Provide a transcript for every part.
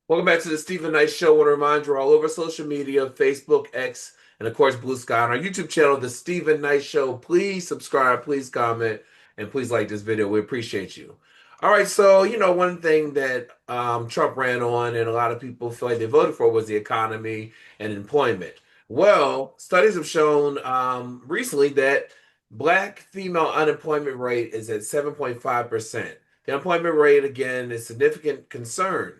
Welcome back to the Stephen Knight Show. I want to remind you we're all over social media, Facebook, X, and of course Blue Sky. On our YouTube channel, The Stephen Knight Show. Please subscribe, please comment, and please like this video. We appreciate you. All right, so one thing that Trump ran on and a lot of people feel like they voted for was the economy and employment. Well, studies have shown recently that Black female unemployment rate is at 7.5%. The unemployment rate, again, is significant concern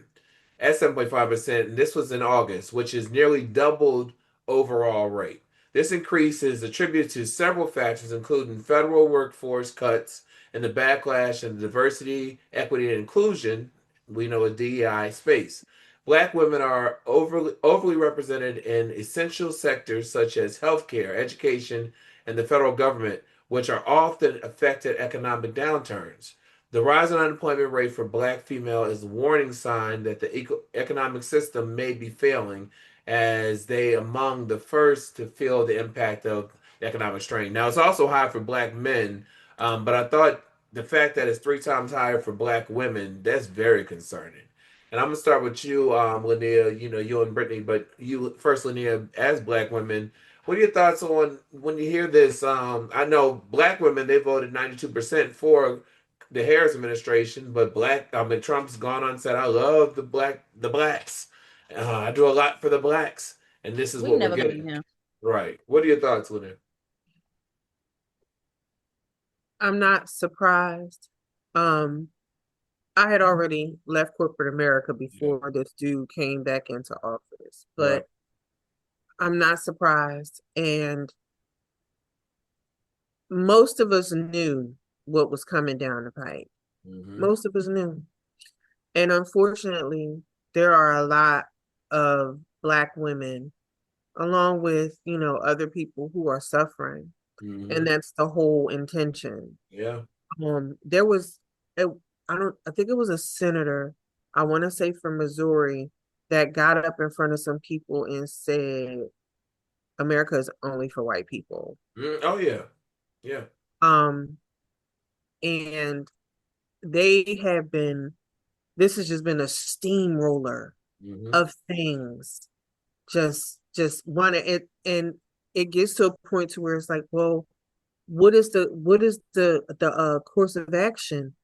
at 7.5%, and this was in August, which is nearly doubled overall rate. This increase is attributed to several factors, including federal workforce cuts and the backlash in the diversity, equity, and inclusion, we know a DEI space. Black women are overly represented in essential sectors such as healthcare, education, and the federal government, which are often affected economic downturns. The rise in unemployment rate for Black female is a warning sign that the economic system may be failing, as they among the first to feel the impact of economic strain. Now, it's also high for Black men, but I thought the fact that it's three times higher for Black women, that's very concerning. And I'm gonna start with you, Linnea. You and Brittany, but you first, Linnea, as Black women. What are your thoughts on when you hear this? I know Black women, they voted 92% for the Harris administration, but Trump's gone on and said, "I love the blacks. I do a lot for the blacks, and this is We what we're never heard getting." him. Right. What are your thoughts, Lynette? I'm not surprised. Um, I had already left corporate America Yeah. before this dude came back into office, Right. but I'm not surprised. And most of us knew what was coming down the pipe. Hmm. Most of us knew. And unfortunately, there are a lot of Black women, along with, other people who are suffering. And Hmm. that's the whole intention. Yeah. There was a, I think it was a senator, I want to say from Missouri, that got up in front of some people and said, America is only for white people. Oh yeah. Yeah. Um, and they have been, this has just been a steamroller Hmm. of things. Just one it and it gets to a point to where it's like, well, what is the course of action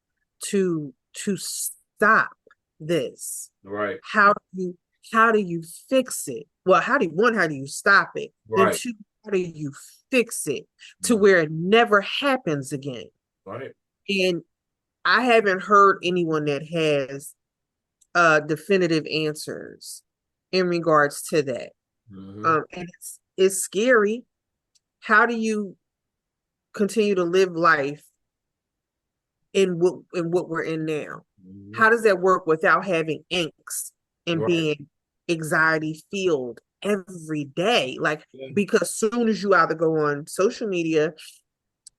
to stop this? Right. How do you fix it? Well, how do you stop it? Then Right. two, how do you fix it to Mhm. where it never happens again? Right. And I haven't heard anyone that has definitive answers in regards to that. Hmm. And it's scary. How do you continue to live life in what we're in now? Hmm. How does that work without having angst and Right. being anxiety filled every day? Like, Yeah. because soon as you either go on social media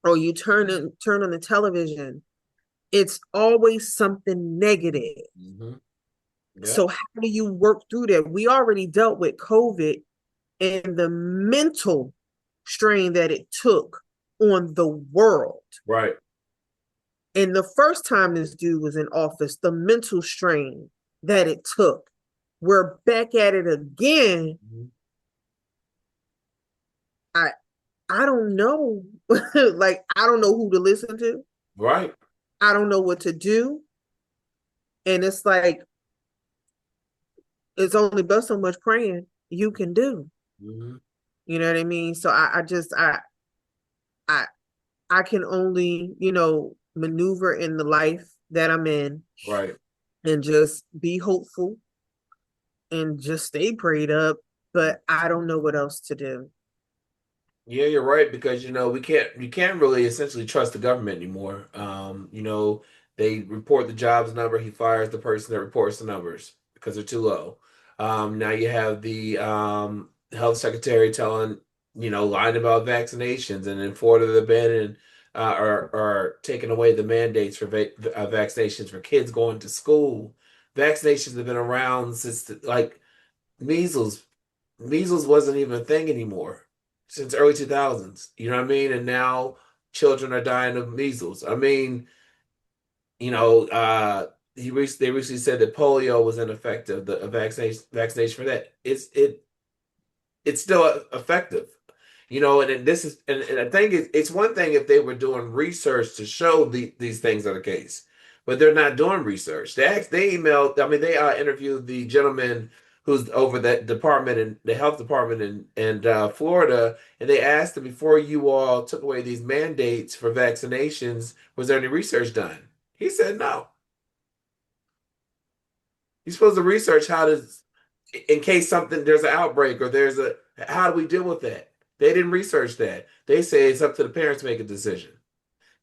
or you turn on the television, it's always something negative. Hmm. Yeah. So how do you work through that? We already dealt with COVID and the mental strain that it took on the world. Right. And the first time this dude was in office, the mental strain that it took. We're back at it again. Mhm. I I don't know. Like, I don't know who to listen to. Right. I don't know what to do. And it's like it's only but so much praying you can do. Hmm. You know what I mean? So I I can only, maneuver in the life that I'm in Right. and just be hopeful and just stay prayed up. But I don't know what else to do. Yeah, you're right because we can't really essentially trust the government anymore. They report the jobs number, he fires the person that reports the numbers because they're too low. Now you have the health secretary lying about vaccinations, and in Florida they're banning are taking away the mandates for vaccinations for kids going to school. Vaccinations have been around since like measles. Measles wasn't even a thing anymore since early 2000s. You know what I mean? And now children are dying of measles. I mean, they recently said that polio was ineffective. The vaccination for that, it's still effective. And this is, and I think it's one thing if they were doing research to show these things are the case, but they're not doing research. They emailed, I mean, they interviewed the gentleman who's over that department in the health department in Florida, and they asked him, before you all took away these mandates for vaccinations, was there any research done? He said no. You're supposed to research how does, in case there's an outbreak or how do we deal with that? They didn't research that. They say it's up to the parents to make a decision.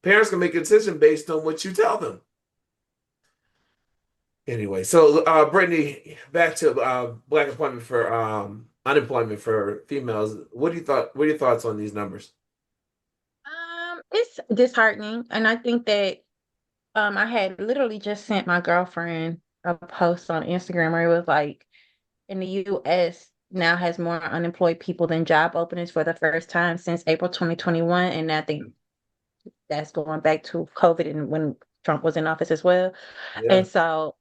Parents can make a decision based on what you tell them. Anyway, so Brittany, back to black employment for unemployment for females. What are your thoughts on these numbers? It's disheartening, and I think that I had literally just sent my girlfriend a post on Instagram where it was like, in the U.S. now has more unemployed people than job openings for the first time since April 2021, and I think that's going back to COVID and when Trump was in office as well. Yeah. And so,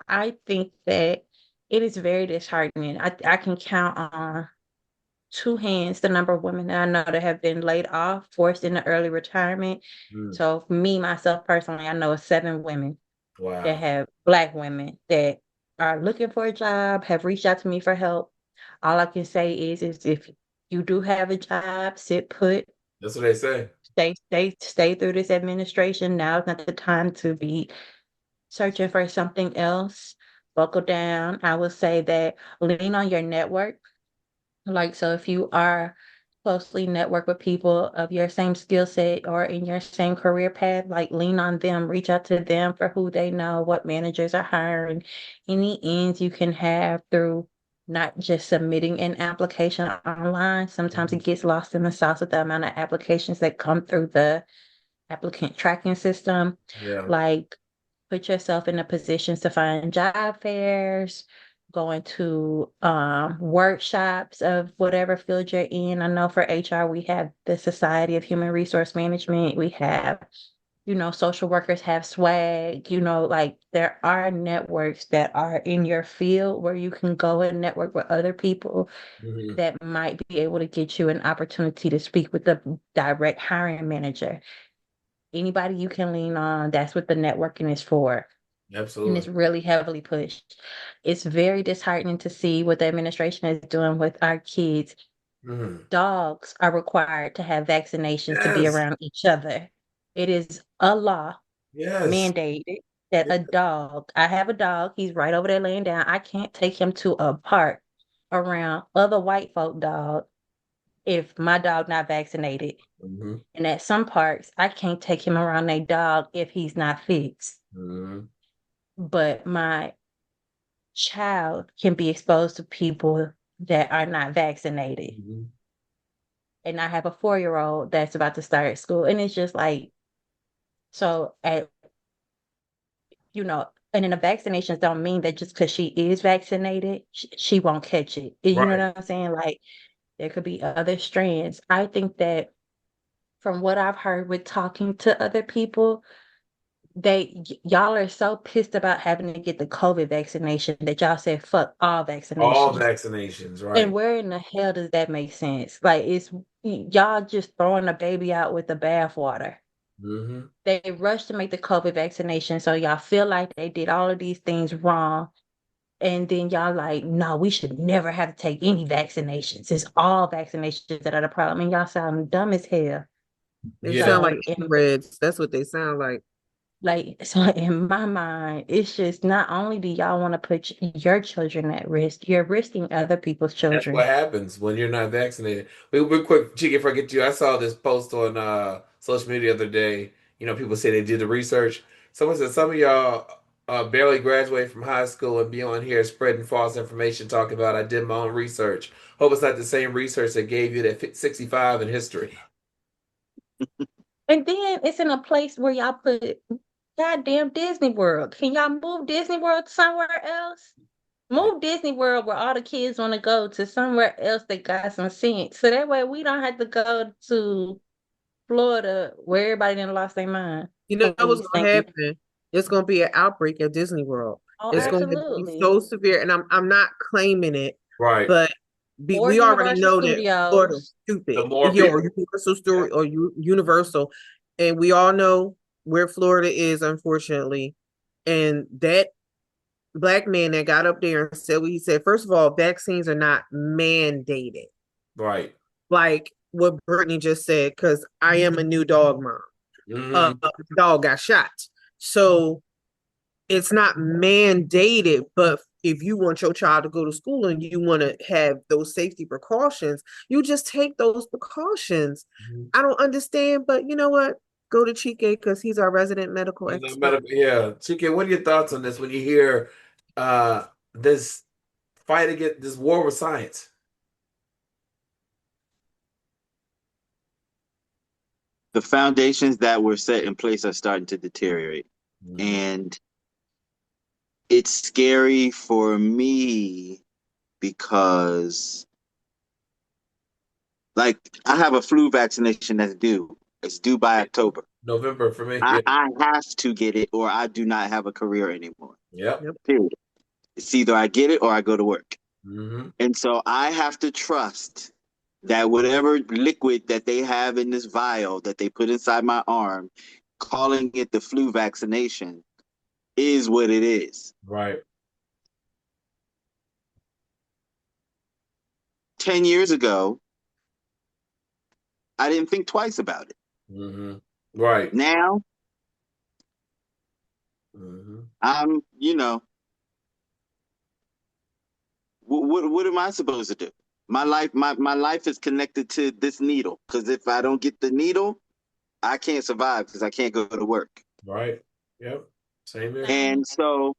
I think that it is very disheartening. I can count on two hands the number of women that I know that have been laid off, forced into early retirement. Mm. So me, myself personally, I know of 7 women that Wow. have Black women that are looking for a job, have reached out to me for help. All I can say is if you do have a job, sit put, That's what they say. stay through this administration. Now is not the time to be searching for something else. Buckle down. I would say that lean on your network. Like, so if you are closely network with people of your same skill set or in your same career path, like lean on them, reach out to them for who they know, what managers are hiring, any ends you can have through not just submitting an application online. Sometimes Mhm. it gets lost in the sauce with the amount of applications that come through the applicant tracking system. Yeah. Like, put yourself in a position to find job fairs, going to workshops of whatever field you're in. I know for HR, we have the Society of Human Resource Management. We have, social workers have swag, like there are networks that are in your field where you can go and network with other people Mhm. that might be able to get you an opportunity to speak with the direct hiring manager. Anybody you can lean on, that's what the networking is for. And it's Absolutely. really heavily pushed. It's very disheartening to see what the administration is doing with our kids. Mhm. Dogs are required to have vaccinations to be Yes. around each other. It is a law Yes. mandated that a dog, I have a dog, he's right over there laying down. I can't take him to a park around other white folk dog if my dog not vaccinated. Mhm. And at some parks, I can't take him around a dog if he's not fixed. Mhm. But my child can be exposed to people that are not vaccinated. Mhm. And I have a 4-year-old that's about to start school. And it's just like, so and then the vaccinations don't mean that just because she is vaccinated, she won't catch it. You know Right. what I'm saying? Like, there could be other strands. I think that from what I've heard with talking to other people, y'all are so pissed about having to get the COVID vaccination that y'all said fuck all All vaccinations. vaccinations, And right. where in the hell does that make sense? Like, it's y'all just throwing the baby out with the bathwater. Hmm. They rushed to make the COVID vaccination, so y'all feel like they did all of these things wrong. And then y'all like, no, we should never have to take any vaccinations. It's all vaccinations that are the problem. And y'all sound dumb as hell. They Yeah. sound like So in inbreds. That's what they sound like. so in my mind, it's just not only do y'all want to put your children at risk, you're risking other people's That's what children. happens when you're not vaccinated. Real quick, Cheeky, if I get you, I saw this post on social media the other day. People say they did the research. Someone said some of y'all barely graduated from high school and be on here spreading false information, talking about I did my own research. Hope it's not the same research that gave you that 65 in history. And then it's in a place where y'all put goddamn Disney World. Can y'all move Disney World somewhere else? Move Disney World where all the kids want to go to somewhere else that got some sense. So that way we don't have to go to Florida where everybody done lost their mind. You know what's Please, gonna thank you. happen? It's going to be an outbreak at Disney World. Oh, It's going to be absolutely. so severe, and I'm not claiming it, Right. but Or we already Universal know that Florida's Studios. stupid. The more Yeah, or people. Universal Story or Universal, and we all know where Florida is, unfortunately. And that black man that got up there and said what he said. First of all, vaccines are not mandated, Right. like what Brittany just said, because I am a new dog mom. Mhm. Dog got shot, so it's not mandated. But if you want your child to go to school and you want to have those safety precautions, you just take those precautions. Mhm. I don't understand, but you know what? Go to Chike because he's our resident medical He's a expert. yeah. Chike, what are your thoughts on this when you hear this fight against this war with science? The foundations that were set in place are starting to deteriorate. Mhm. And it's scary for me because, like, I have a flu vaccination that's due. It's due by October. November for me. I have to get it or I do not have a career anymore. Yep. Period. It's either I get it or I go to work. Mm-hmm. And so I have to trust that whatever liquid that they have in this vial that they put inside my arm, calling it the flu vaccination, is what it is. Right. 10 years ago, I didn't think twice about it. Mm-hmm. Right. Now, Mm-hmm. I'm, what am I supposed to do? My life is connected to this needle because if I don't get the needle, I can't survive because I can't go to work. Right. Yep. Same here. And so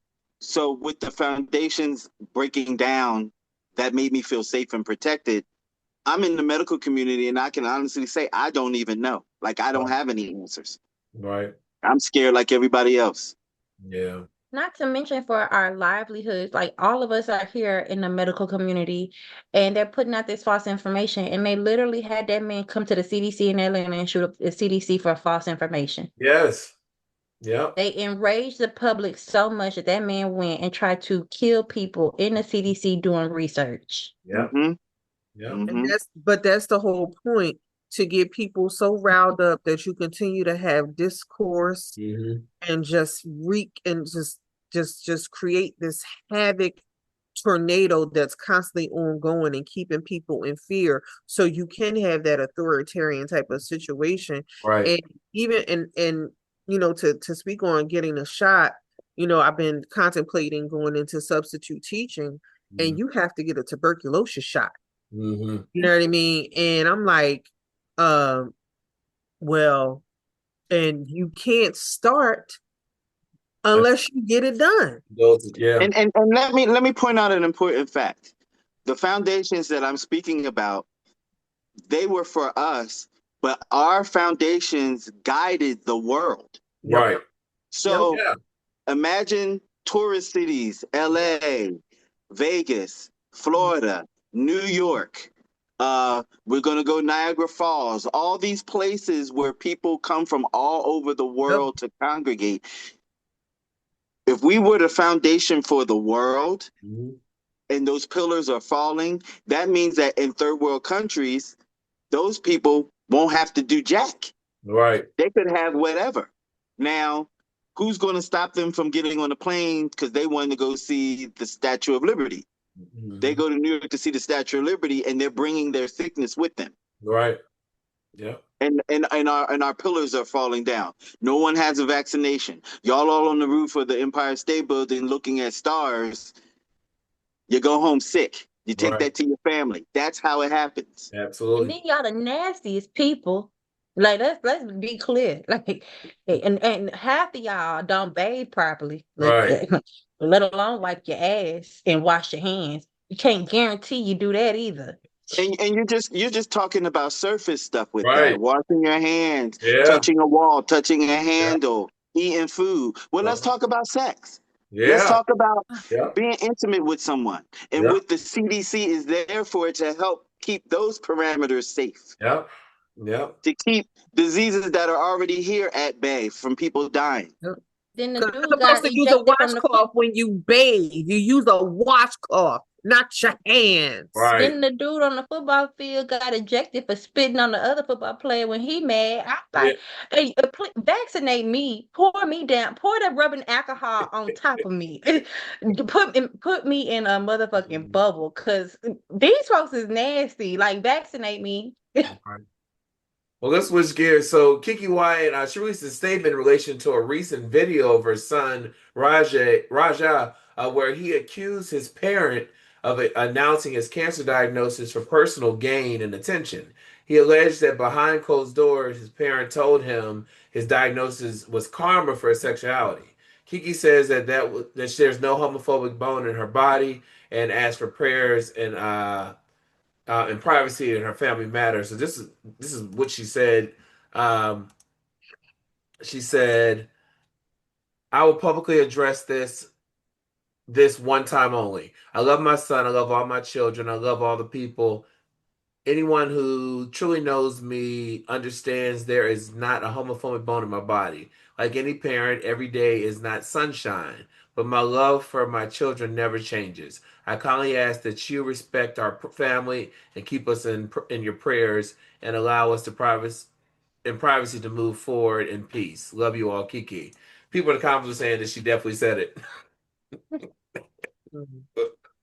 with the foundations breaking down, that made me feel safe and protected. I'm in the medical community and I can honestly say I don't even know. Like I don't have any answers. Right. I'm scared like everybody else. Yeah. Not to mention for our livelihoods, like all of us are here in the medical community and they're putting out this false information. And they literally had that man come to the CDC in Atlanta and shoot up the CDC for false information. Yes. Yep. They enraged the public so much that that man went and tried to kill people in the CDC doing research. Yep. Mm-hmm. Yep. Mm-hmm. And that's the whole point, to get people so riled up that you continue to have discourse Mm-hmm. and just wreak and just create this havoc tornado that's constantly ongoing and keeping people in fear, so you can have that authoritarian type of situation. Right. And even and to speak on getting a shot, I've been contemplating going into substitute teaching, and you have to get a tuberculosis shot. Mm-hmm. You know what I mean? And I'm like, well, and you can't start unless you get it done. Yeah. And let me point out an important fact. The foundations that I'm speaking about, they were for us, but our foundations guided the world. Right. So Yeah. imagine tourist cities, LA, Vegas, Florida, New York. We're going to go Niagara Falls, all these places where people come from all over the world to congregate. If we were the foundation for the world, Mm-hmm. and those pillars are falling, that means that in third world countries, those people won't have to do jack. Right. They could have whatever. Now, who's going to stop them from getting on a plane because they wanted to go see the Statue of Liberty? Mm-hmm. They go to New York to see the Statue of Liberty, and they're bringing their sickness with them. Right. Yeah. And our pillars are falling down. No one has a vaccination. Y'all all on the roof of the Empire State Building looking at stars. You go home sick. You take that to your family. That's how it happens. And Absolutely. then y'all the nastiest people. Like let's be clear. Like and half of y'all don't bathe properly. Right. Let alone wipe your ass and wash your hands. You can't guarantee you do that either. And you're just talking about surface stuff with Right. that. Washing your hands, Yeah. touching a wall, touching a handle, eating food. Well, let's talk about sex. Yeah. Let's talk about Yeah. being intimate with someone. And Yeah. what the CDC is there for, to help keep those parameters safe. Yeah. Yeah. To keep diseases that are already here at bay from people dying. Then the Because dude you're got supposed to use a ejected from the washcloth when you bathe. You use a washcloth, not your hands. Right. Then the dude on the football field got ejected for spitting on the other football player when he mad. I'm like, hey, vaccinate me, pour me down, pour that rubbing alcohol on top of me, put me in a motherfucking bubble, cause these folks is nasty. Like, vaccinate me. Right. Well, let's switch gears. So Kiki Wyatt, she released a statement in relation to a recent video of her son Raja, where he accused his parent of announcing his cancer diagnosis for personal gain and attention. He alleged that behind closed doors, his parent told him his diagnosis was karma for his sexuality. Kiki says that there's no homophobic bone in her body and asks for prayers and privacy in her family matters. So this is what she said. Um, she said, "I will publicly address this one time only. I love my son. I love all my children. I love all the people. Anyone who truly knows me understands there is not a homophobic bone in my body. Like any parent, every day is not sunshine, but my love for my children never changes. I kindly ask that you respect our family and keep us in your prayers and allow us to privacy to move forward in peace. Love you all, Kiki." People in the comments were saying that she definitely said it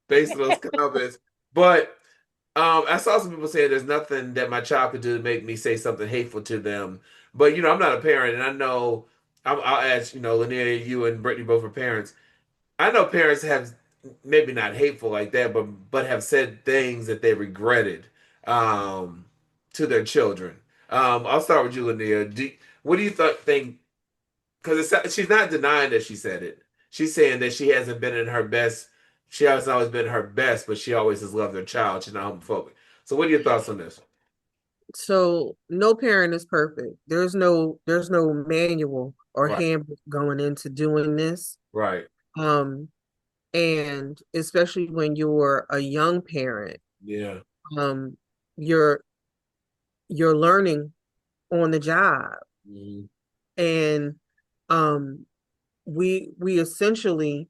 based on those comments, but I saw some people saying there's nothing that my child could do to make me say something hateful to them. But I'm not a parent, and I know I'll ask Linnea, you and Brittany both are parents. I know parents have maybe not hateful like that, but have said things that they regretted to their children. I'll start with you, Linnea. What do you think? Because she's not denying that she said it. She's saying that she hasn't been in her best. She hasn't always been her best, but she always has loved her child. She's not homophobic. So, what are your thoughts on this? So no parent is perfect. There's no manual or Right. handbook going into doing this. Right. And especially when you're a young parent, Yeah. you're learning on the job. Mhm. And we essentially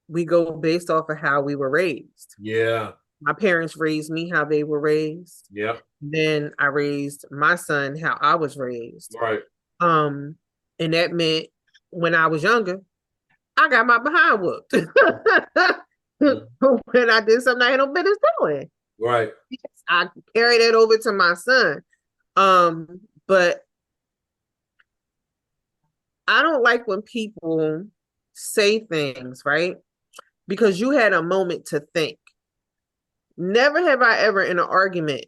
we go based off of how we were raised. Yeah. My parents raised me how they were raised. Yep. Then I raised my son how I was raised. Right. And that meant when I was younger, I got my behind whooped when I did something I had no business doing. Right. I carried that over to my son. But I don't like when people say things, right? Because you had a moment to think. Never have I ever in an argument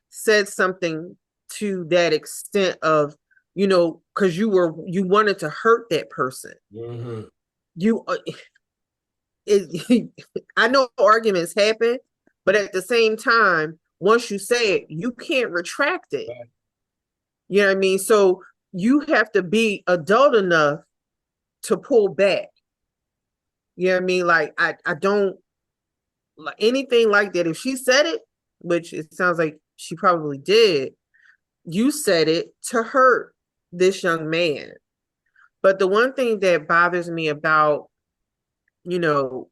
said something to that extent of, because you wanted to hurt that person. Mm-hmm. I know arguments happen, but at the same time, once you say it, you can't retract it. Right. You know what I mean? So you have to be adult enough to pull back. You know what I mean? Like, I don't like anything like that. If she said it, which it sounds like she probably did, you said it to hurt this young man. But the one thing that bothers me about, the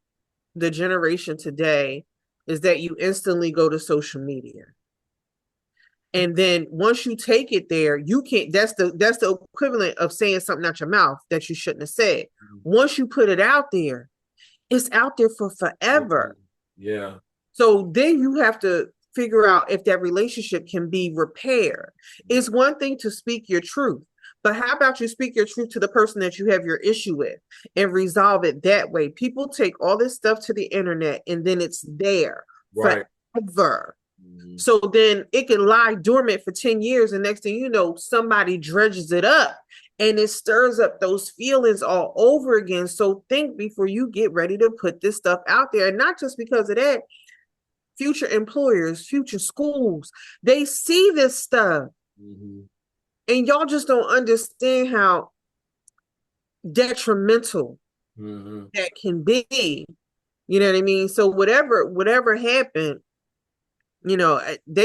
generation today is that you instantly go to social media. And then once you take it there, you can't, that's the equivalent of saying something out your mouth that you shouldn't have said. Mm-hmm. Once you put it out there, it's out there for forever. Yeah. So then you have to figure out if that relationship can be repaired. It's one thing to speak your truth, but how about you speak your truth to the person that you have your issue with and resolve it that way? People take all this stuff to the internet and then it's there forever. Mm-hmm. So then it can lie dormant for 10 years and next thing you know, somebody dredges it up and it stirs up those feelings all over again. So think before you get ready to put this stuff out there. And not just because of that, future employers, future schools, they see this stuff. Mm-hmm. And y'all just don't understand how detrimental that can be. You know what I mean? So whatever happened, they're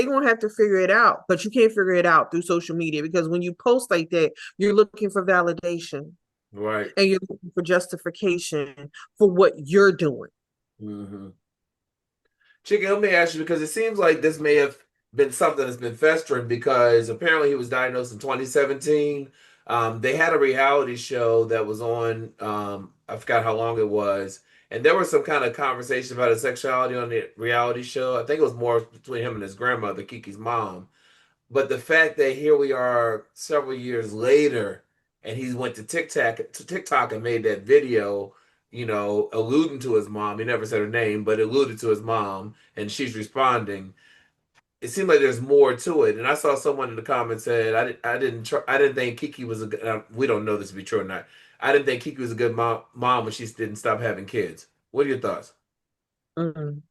going to have to figure it out, but you can't figure it out through social media because when you post like that, you're looking for validation. Right. and you're looking for justification for what you're doing. Mm-hmm. Chicken, let me ask you, because it seems like this may have been something that's been festering, because apparently he was diagnosed in 2017. They had a reality show that was on, I forgot how long it was, and there was some kind of conversation about his sexuality on the reality show. I think it was more between him and his grandmother, Kiki's mom. But the fact that here we are several years later, and he went to TikTok and made that video, alluding to his mom. He never said her name, but alluded to his mom, and she's responding. It seemed like there's more to it. And I saw someone in the comments said, I didn't think Kiki was a good. We don't know this to be true or not. I didn't think Kiki was a good mom when she didn't stop having kids. What are your thoughts? Mm.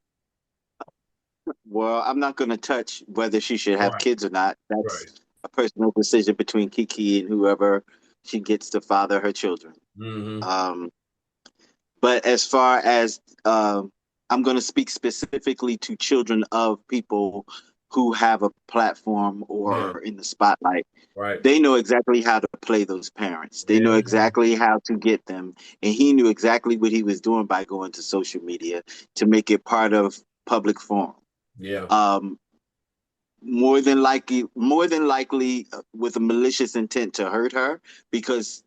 Well, I'm not going to touch whether she should have Right, kids or not. That's right. a personal decision between Kiki and whoever she gets to father her children. Mm-hmm. Um, but as far as I'm going to speak specifically to children of people who have a platform Yeah, or in the spotlight. right. They know exactly how to play those parents. They know Yeah, exactly how to get them. And he knew exactly what he was doing by going to social media to make it part of public forum. yeah. Um, more than likely with a malicious intent to hurt her, because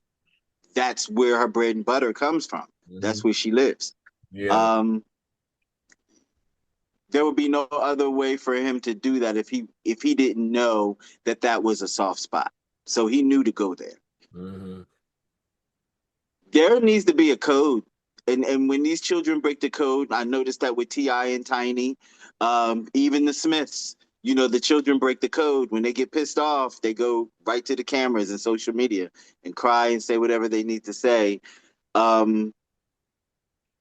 that's where her bread and butter comes from. Mm-hmm. That's where she lives. Yeah. Um, there would be no other way for him to do that if he didn't know that that was a soft spot. So he knew to go there. Mm-hmm. There needs to be a code. And when these children break the code, I noticed that with T.I. and Tiny, even the Smiths, the children break the code. When they get pissed off, they go right to the cameras and social media and cry and say whatever they need to say. Um,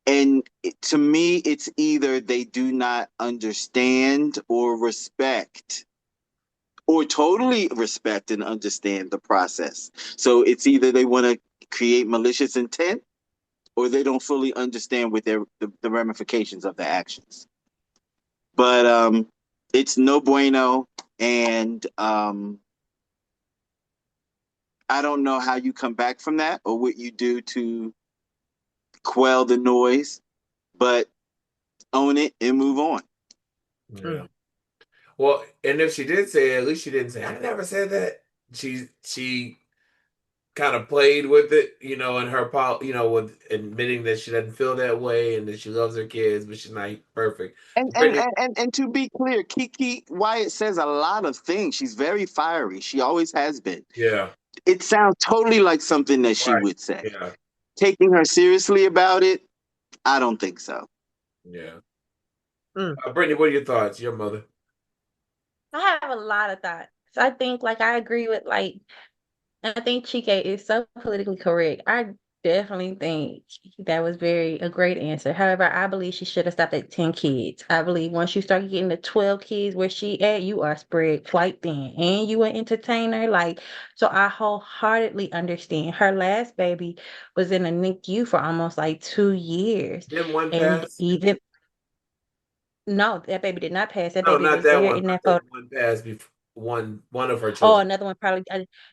to me, it's either they do not understand or respect, or totally respect and understand the process. So it's either they want to create malicious intent, or they don't fully understand what the ramifications of their actions. But it's no bueno, and I don't know how you come back from that or what you do to quell the noise, but own it and move on. Yeah. Mm. Well, and if she did say it, at least she didn't say, I never said that. She kind of played with it, in her with admitting that she doesn't feel that way and that she loves her kids, but she's not perfect. And and, Brittany, and and and to be clear, Kiki Wyatt says a lot of things. She's very fiery. She always has been. yeah, It sounds totally like something that she right, would say. yeah, Taking her seriously about it, I don't think so. yeah. Mm. Brittany, what are your thoughts? Your mother. I have a lot of thoughts. I think, like, I agree with, like, I think Chike is so politically correct. I definitely think that was a great answer. However, I believe she should have stopped at 10 kids. I believe once you start getting to 12 kids where she at, you are spread quite thin. And you an entertainer. Like, so I wholeheartedly understand. Her last baby was in a NICU for almost like 2 years. Didn't one And pass? even no, that baby did not pass. That No, baby not was that there one, in but I that photo. think one passed before one of her Oh, children. another one probably.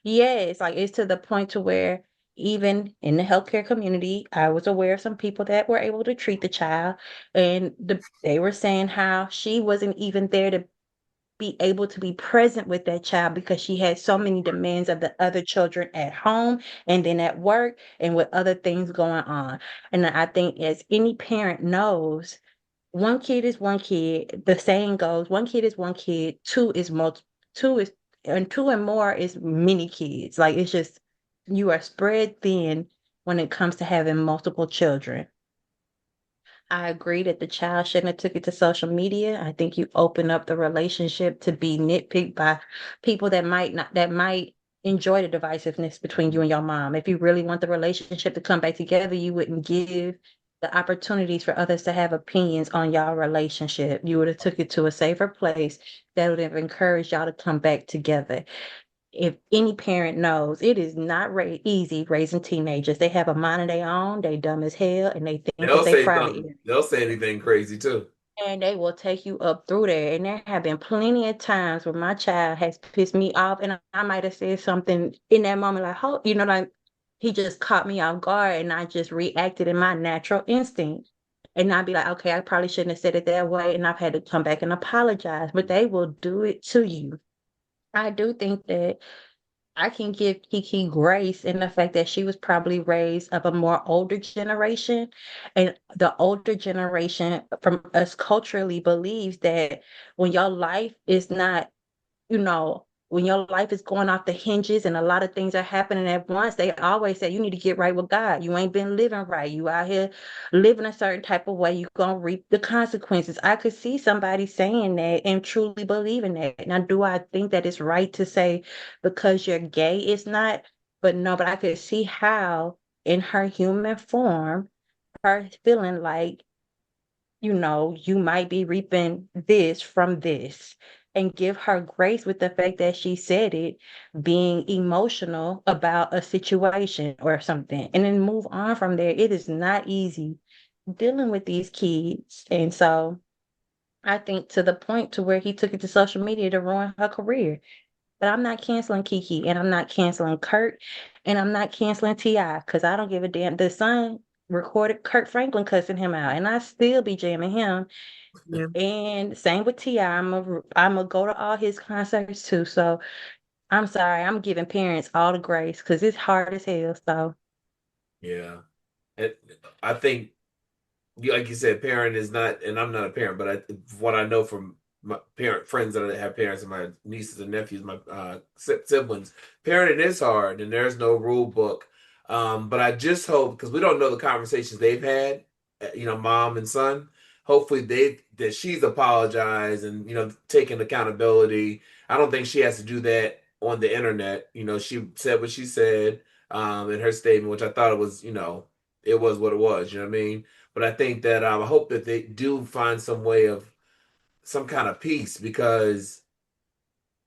Yes, like it's to the point to where even in the healthcare community, I was aware of some people that were able to treat the child, and they were saying how she wasn't even there to be able to be present with that child because she had so many demands of the other children at home and then at work and with other things going on. And I think as any parent knows, one kid is one kid. The saying goes, one kid is one kid, two is two is and two and more is many kids. Like it's just you are spread thin when it comes to having multiple children. I agree that the child shouldn't have took it to social media. I think you open up the relationship to be nitpicked by people that might enjoy the divisiveness between you and your mom. If you really want the relationship to come back together, you wouldn't give the opportunities for others to have opinions on y'all relationship. You would have took it to a safer place that would have encouraged y'all to come back together. If any parent knows, it is not easy raising teenagers. They have a mind of their own. They dumb as hell, and they think They'll that they say private. something. They'll say anything crazy too. And they will take you up through there. And there have been plenty of times where my child has pissed me off, and I might have said something in that moment, like, "Oh, like." he just caught me off guard and I just reacted in my natural instinct. And I'd be like, okay, I probably shouldn't have said it that way. And I've had to come back and apologize, but they will do it to you. I do think that I can give Kiki grace in the fact that she was probably raised of a more older generation. And the older generation from us culturally believes that when your life is not, when your life is going off the hinges and a lot of things are happening at once, they always say you need to get right with God. You ain't been living right. You out here living a certain type of way. You're going to reap the consequences. I could see somebody saying that and truly believing that. Now, do I think that it's right to say because you're gay, it's not? But no, but I could see how in her human form, her feeling like you might be reaping this from this, and give her grace with the fact that she said it, being emotional about a situation or something, and then move on from there. It is not easy dealing with these kids. And so I think to the point to where he took it to social media to ruin her career. But I'm not canceling Kiki, and I'm not canceling Kurt, and I'm not canceling T.I. because I don't give a damn. The son recorded Kurt Franklin cussing him out, and I still be jamming him. Yeah. And same with T.I. I'm gonna go to all his concerts too. So I'm sorry, I'm giving parents all the grace because it's hard as hell. So Yeah. And I think, like you said, parent is not, and I'm not a parent, but what I know from my parent friends that have parents and my nieces and nephews, my siblings, parenting is hard, and there's no rule book. But I just hope, because we don't know the conversations they've had, mom and son. Hopefully that she's apologized and taken accountability. I don't think she has to do that on the internet. She said what she said in her statement, which I thought it was what it was. You know what I mean? But I think that I hope that they do find some way of some kind of peace, because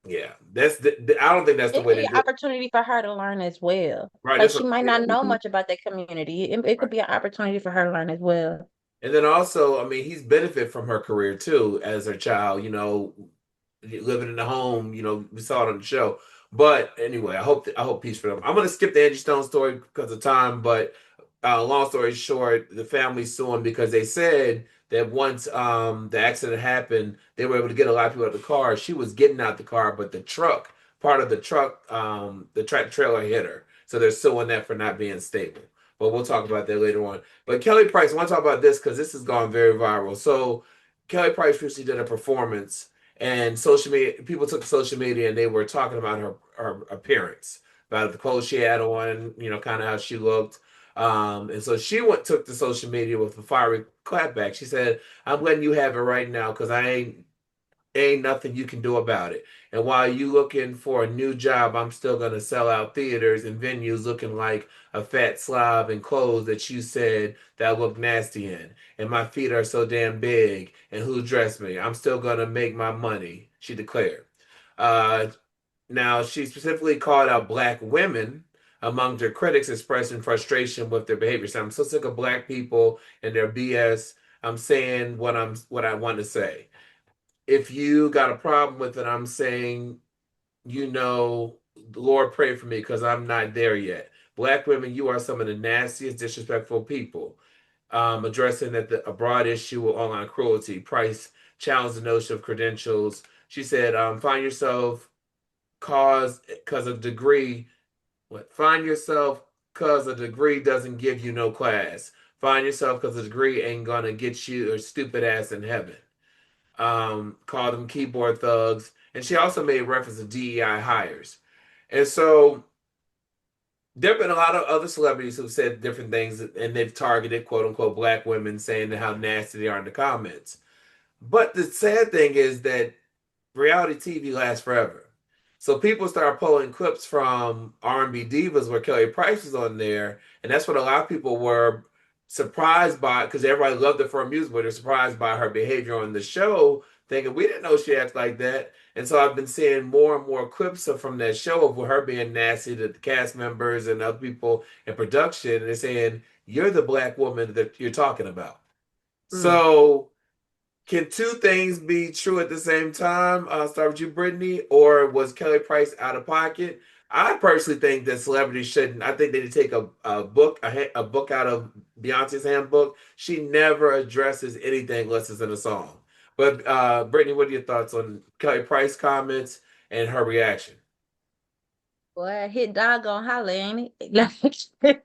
yeah, I don't think that's the it could way be to an do it. opportunity for her to learn as well. Right. Like That's she what. might Yeah. not know much about that community. It could Right. be an opportunity for her to learn as well. And then also, I mean, he's benefit from her career too as her child. Living in the home. We saw it on the show. But anyway, I hope peace for them. I'm gonna skip the Angie Stone story because of time, but long story short, the family's suing because they said that once the accident happened, they were able to get a lot of people out of the car. She was getting out the car, but part of the truck, the track trailer hit her. So they're suing that for not being stable. But we'll talk about that later on. But Kelly Price, I want to talk about this because this has gone very viral. So Kelly Price recently did a performance, and social media people took to social media and they were talking about her appearance, about the clothes she had on, kind of how she looked. And so she took to social media with a fiery clapback. She said, "I'm letting you have it right now because I ain't nothing you can do about it. And while you looking for a new job, I'm still gonna sell out theaters and venues looking like a fat slob in clothes that you said that I look nasty in. And my feet are so damn big. And who dressed me? I'm still gonna make my money," she declared. Uh, Now she specifically called out black women among her critics, expressing frustration with their behavior. So I'm so sick of black people and their BS. I'm saying what I want to say. If you got a problem with it, I'm saying, Lord, pray for me because I'm not there yet. Black women, you are some of the nastiest, disrespectful people. Addressing a broad issue of online cruelty. Price challenged the notion of credentials. She said, find yourself because a degree, what? Find yourself because a degree doesn't give you no class. Find yourself because a degree ain't gonna get you a stupid ass in heaven. Called them keyboard thugs, and she also made reference to DEI hires. And so there have been a lot of other celebrities who've said different things, and they've targeted quote unquote black women, saying how nasty they are in the comments. But the sad thing is that reality TV lasts forever. So people start pulling clips from R&B divas where Kelly Price was on there, and that's what a lot of people were surprised by, because everybody loved her for her music, but they're surprised by her behavior on the show, thinking we didn't know she acted like that. And so I've been seeing more and more clips from that show of her being nasty to the cast members and other people in production, and they're saying you're the black woman that you're talking about. Mm. So can two things be true at the same time? Start with you, Brittany, or was Kelly Price out of pocket? I personally think that celebrities shouldn't. I think they need to take a book out of Beyonce's handbook. She never addresses anything unless it's in a song. But Brittany, what are your thoughts on Kelly Price comments and her reaction? Boy, hit dog on holler, ain't it? Like,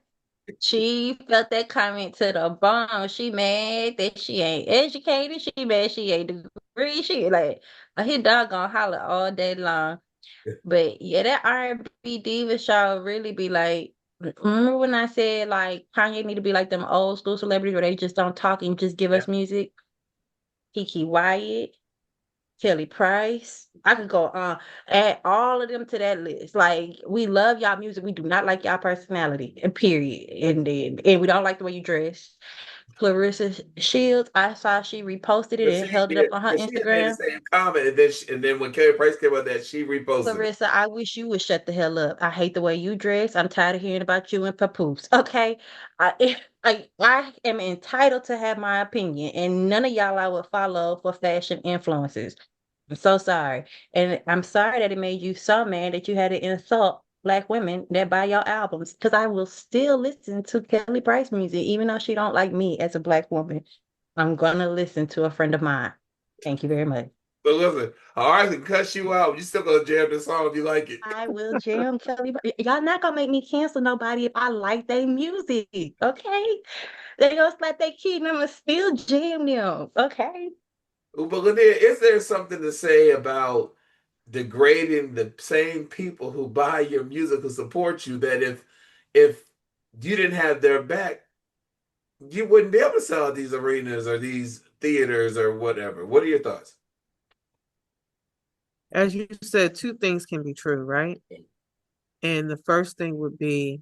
she felt that comment to the bone. She mad that she ain't educated. She mad she ain't degree. She like a hit dog on holler all day long. But yeah, that R&B diva show really be like. Remember when I said like Kanye need to be like them old school celebrities where they just don't talk and just give Yeah. us music? Kiki Wyatt, Kelly Price. I could go on, add all of them to that list. Like, we love y'all music. We do not like y'all personality, and period. And we don't like the way you dress. Clarissa Shields, I saw she reposted it But and held it up on her she had made the Instagram. same comment, and then when Kelly Price came out, that she reposted it. Clarissa, I wish you would shut the hell up. I hate the way you dress. I'm tired of hearing about you and papoose. Okay, I am entitled to have my opinion, and none of y'all I would follow for fashion influencers. I'm so sorry, and I'm sorry that it made you so mad that you had to insult Black women that buy your albums. Because I will still listen to Kelly Price music, even though she don't like me as a Black woman. I'm gonna listen to a friend of mine. Thank you very much. So listen, I can cuss you out. You still gonna jam this song if you like it. I will jam Kelly. Y'all not gonna make me cancel nobody if I like their music, okay? They gonna slap their kid and I'ma still jam them, okay? But Lanier, is there something to say about degrading the same people who buy your music, who support you, that if you didn't have their back, you wouldn't be able to sell at these arenas or these theaters or whatever? What are your thoughts? As you said, two things can be true, right? And the first thing would be,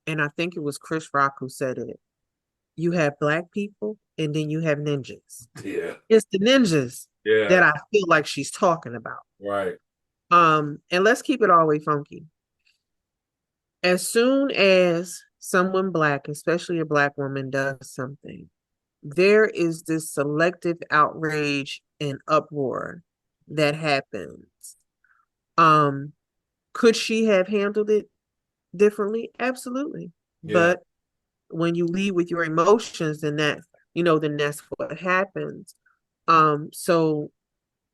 and I think it was Chris Rock who said it, you have Black people and then you have ninjas. Yeah. It's the ninjas Yeah. that I feel like she's talking about. Right. And let's keep it all the way funky. As soon as someone Black, especially a Black woman, does something, there is this selective outrage and uproar that happens. Could she have handled it differently? Absolutely. Yeah. But when you lead with your emotions, then that's what happens. So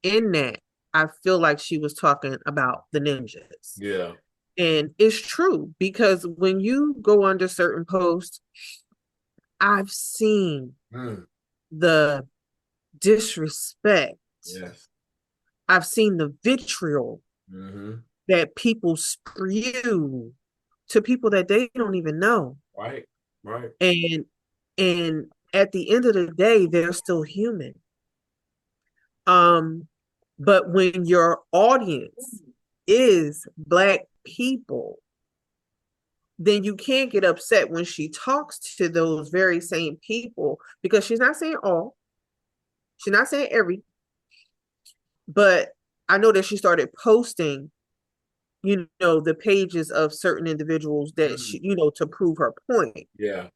in that, I feel like she was talking about the ninjas. Yeah. And it's true, because when you go under certain posts, I've seen the disrespect. Yes. I've seen the vitriol that people spew to people that they don't even know. Right. Right. And at the end of the day, they're still human. But when your audience is Black people, then you can't get upset when she talks to those very same people, because she's not saying all, she's not saying every, but I know that she started posting, the pages of certain individuals that she, to prove her point. Yeah.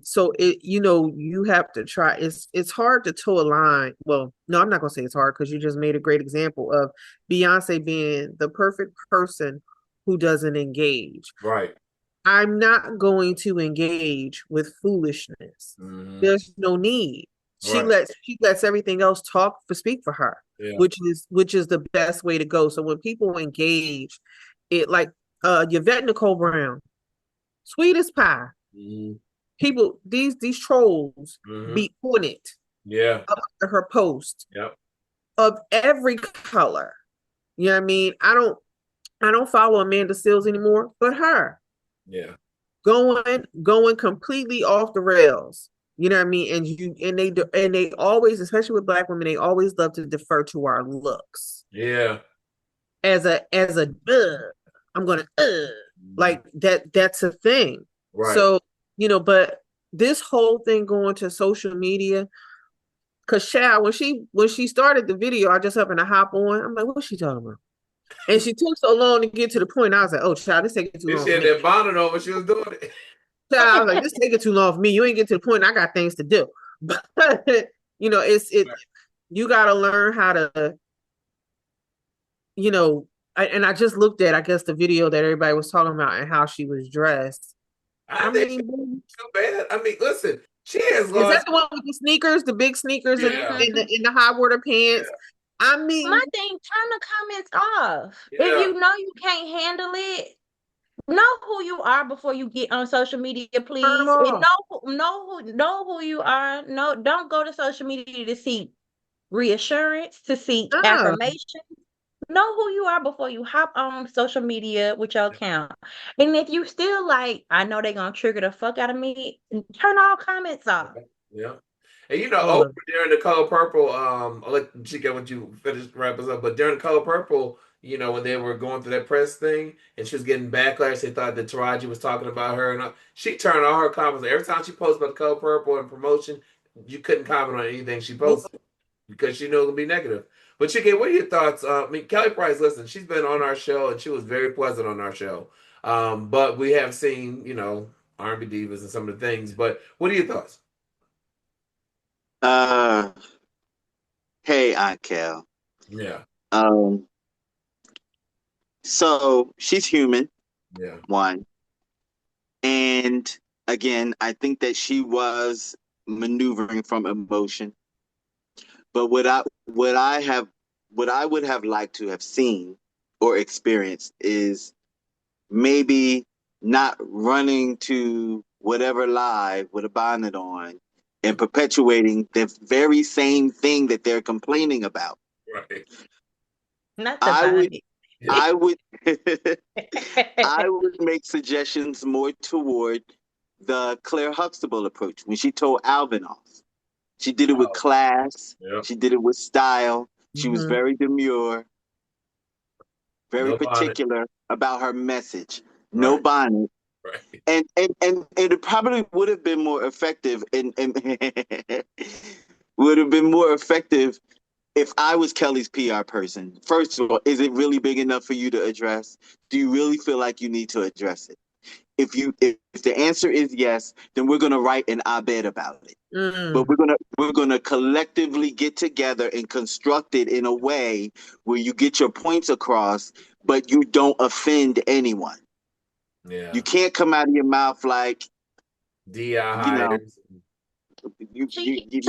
So you have to try. It's hard to toe a line. Well, no, I'm not gonna say it's hard, because you just made a great example of Beyonce being the perfect person who doesn't engage. Right. I'm not going to engage with foolishness. There's no need. She lets everything else speak for her, which is the best way to go. So when people engage, it like Yvette Nicole Brown, sweet as pie. People, these trolls be on it. Yeah. After her post. Yep. Of every color. You know what I mean? I don't follow Amanda Seales anymore, but her. Yeah. Going completely off the rails. You know what I mean? And they always, especially with Black women, they always love to defer to our looks. Yeah. As a I'm gonna like that's a thing. Right. So, but this whole thing going to social media, because Shao, when she started the video, I just happened to hop on. I'm like, what's she talking about? And she took so long to get to the point. I was like, oh, child, this taking too long. She had that bonnet on when she was doing it. Child, I was like, this taking too long for me. You ain't get to the point. I got things to do. But you gotta learn how to, and I just looked at, I guess, the video that everybody was talking about and how she was dressed. I I think mean, too bad. I mean, listen, she has is lost. that the one with the sneakers, the big sneakers, and Yeah, in the high water pants? I My mean, thing, turn the comments off. If yeah, you know you can't handle it, know who you are before you get on social media, turn them please. And off. know who you are. No, don't go to social media to seek reassurance, to seek No. affirmation. Know who you are before you hop on social media with your account. And if you still like, I know they're gonna trigger the fuck out of me, turn all comments off. yeah. And All over of during the Color Purple, I'll let you get what you finish wrap us up. But during the Color Purple, when they were going through that press thing and she was getting backlash, they thought that Taraji was talking about her, and she turned all her comments. Every time she posted about the Color Purple and promotion, you couldn't comment on anything she posted because she knew it would be negative. But Chike, what are your thoughts? I mean, Kelly Price, listen, she's been on our show and she was very pleasant on our show. But we have seen, R&B divas and some of the things. But what are your thoughts? Hey, Aunt Kel. Yeah, Um, so she's human, yeah, one. And again, I think that she was maneuvering from emotion. But what I would have liked to have seen or experienced is maybe not running to whatever live with a bonnet on and perpetuating the very same thing that they're complaining about. right. Not the I would body. I would I would make suggestions more toward the Claire Huxtable approach when she told Alvin off. She did it with Oh, class. yeah. She did it with style. She was Mhm. very demure, very No bonnet. particular about her message. No Right, bonnet. right. And it probably would have been more effective and would have been more effective if I was Kelly's PR person. First of all, is it really big enough for you to address? Do you really feel like you need to address it? If the answer is yes, then we're gonna write an op-ed about it. But Mm. we're gonna collectively get together and construct it in a way where you get your points across, but you don't offend anyone. Yeah. You can't come out of your mouth like, DI you know, hires. To Kelly Chiki's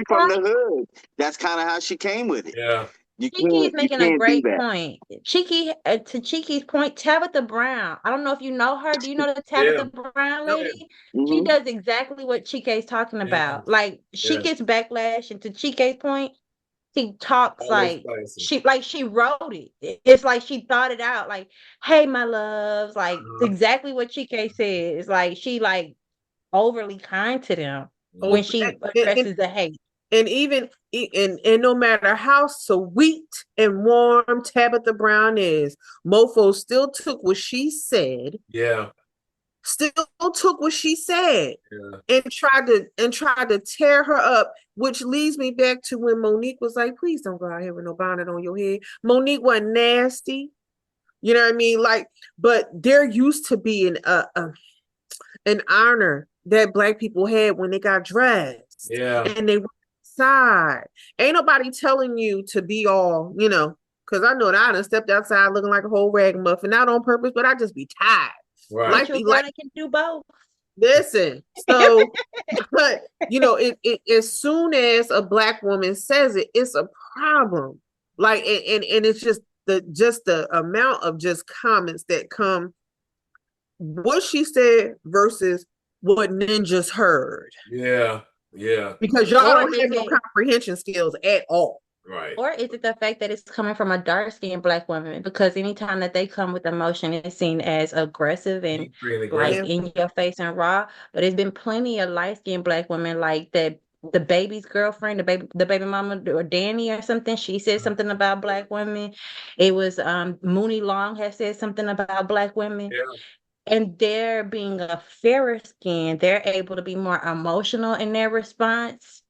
from point, the hood. That's kind of how she came with it. Yeah. Chiki is You making a can't do great that. point. To Chiki's point, Tabitha Brown. I don't know if you know her. Do you know the Yeah. Tabitha Brown Yeah. lady? She Hmm. does exactly what Chike's talking Yeah. about. Like she Yeah. gets backlash, and to Chike's point, she talks Always like classy. she wrote it. It's like she thought it out. Like, hey, my loves, like Uh-huh. exactly what Chike said. It's like she like overly kind to them Oh, when Mhm. she addresses the hate. and even and no matter how sweet and warm Tabitha Brown is, Mofo still took what she said, Yeah. still took what she said, Yeah. and tried to tear her up, which leads me back to when Monique was like, please don't go out here with no bonnet on your head. Monique wasn't nasty. You know what I mean? Like, but there used to be an honor that Black people had when they got dressed Yeah. and they went outside. Ain't nobody telling you to be all, because I know that I done stepped outside looking like a whole ragamuffin, not on purpose, but I just be tired. Right. Aren't Life you a be girl like, that can do both? listen. So, but it as soon as a Black woman says it, it's a problem. Like, and it's just the amount of just comments that come what she said versus what ninjas heard, Yeah. Yeah. because y'all Or don't is have no it comprehension skills at all. Right. or is it the fact that it's coming from a dark-skinned Black woman? Because anytime that they come with emotion, it's seen as aggressive and Really like aggressive. Yeah. in your face and raw. But there's been plenty of light-skinned Black women like that. The baby's girlfriend, the baby mama, or Danny or something. She said something about Black women. It was Mooney Long has said something about Black women. Yeah. And they're being a fairer skin, they're able to be more emotional in their response.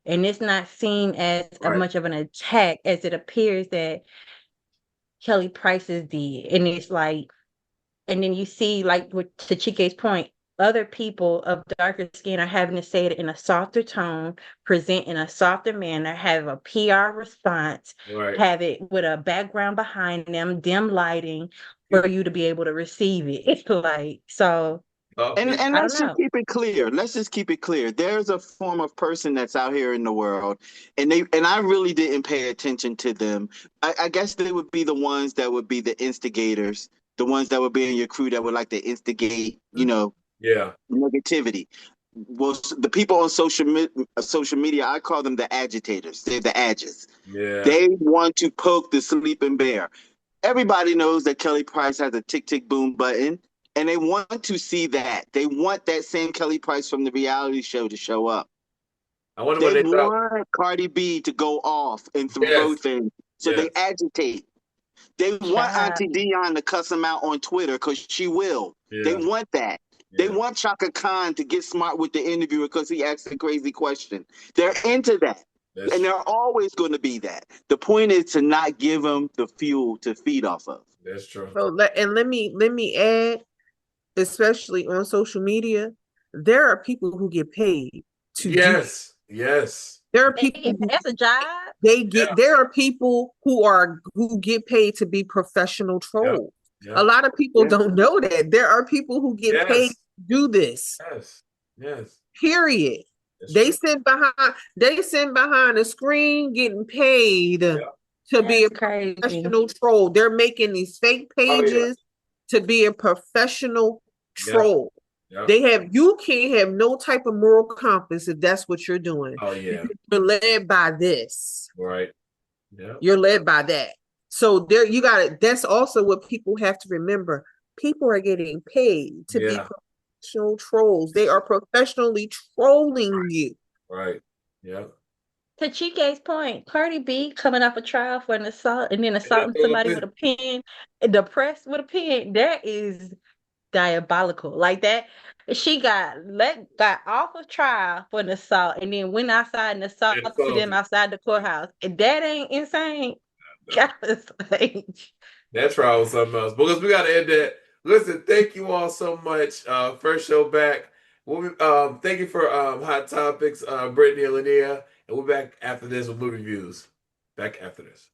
And it's not seen as Right. much of an attack as it appears that Kelly Price's did. And it's like, and then you see, like with to Chike's point, other people of darker skin are having to say it in a softer tone, present in a softer manner, have a PR response, Right. have it with a background behind them, dim lighting for you to be able to receive it. Like, so And I don't let's just know. keep it clear. Let's just keep it clear. There's a form of person that's out here in the world, and I really didn't pay attention to them. I guess they would be the ones that would be the instigators, the ones that would be in your crew that would like to instigate, Yeah. negativity. Well, the people on social media, I call them the agitators. They're the ages. Yeah. They want to poke the sleeping bear. Everybody knows that Kelly Price has a tick tick boom button, and they want to see that. They want that same Kelly Price from the reality show to show up. I wonder what They they thought. want Cardi B to go off and throw Yes. things, so they agitate. They want Child. Auntie Dion to cuss them out on Twitter because she will. They Yeah. want that. They want Chaka Khan to get smart with the interviewer because he asked a crazy question. They're into that. And they're always going to be that. The point is to not give them the fuel to feed off of. That's true. So let me add, especially on social media, there are people who get paid to do. Yes. There are people who, That's a job. there are people who get paid to be professional trolls. Yeah. A lot of people don't know that. There are people who get paid to do this. Yes. Period. That's They true. sit behind a screen getting paid to be a crazy. professional troll. They're making these fake pages to be a professional troll. You can't have no type of moral compass if that's what you're doing. Oh yeah. You're led by this. Right. Yeah. You're led by that. So there you got it. That's also what people have to remember. People are getting paid to be professional trolls. They are professionally trolling you. Right. Yeah. To Chike's point, Cardi B coming off a trial for an assault and then assaulting somebody with a pen, the press with a pen, that is diabolical. Like that, she got off of trial for an assault and then went outside and assaulted them outside the courthouse. And that ain't insane. That trial was something else. Because we got to end that. Listen, thank you all so much. First show back. Thank you for Hot Topics, Brittany and Linnea. And we're back after this with movie reviews. Back after this.